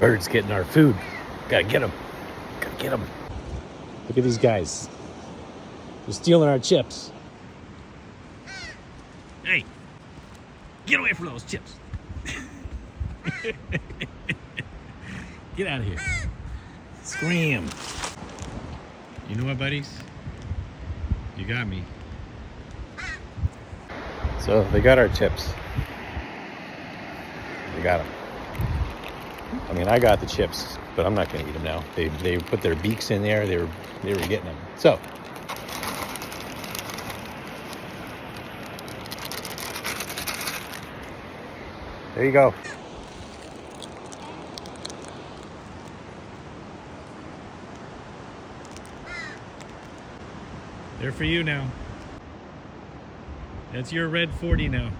Birds getting our food. Gotta get them. Gotta get them. Look at these guys. They're stealing our chips. Hey, get away from those chips. Get out of here. Scream. You know what, buddies? You got me. So they got our chips. They got them. I mean, I got the chips, but I'm not going to eat them now. They put their beaks in there. They were getting them. So there you go. They're for you now. That's your red 40 now.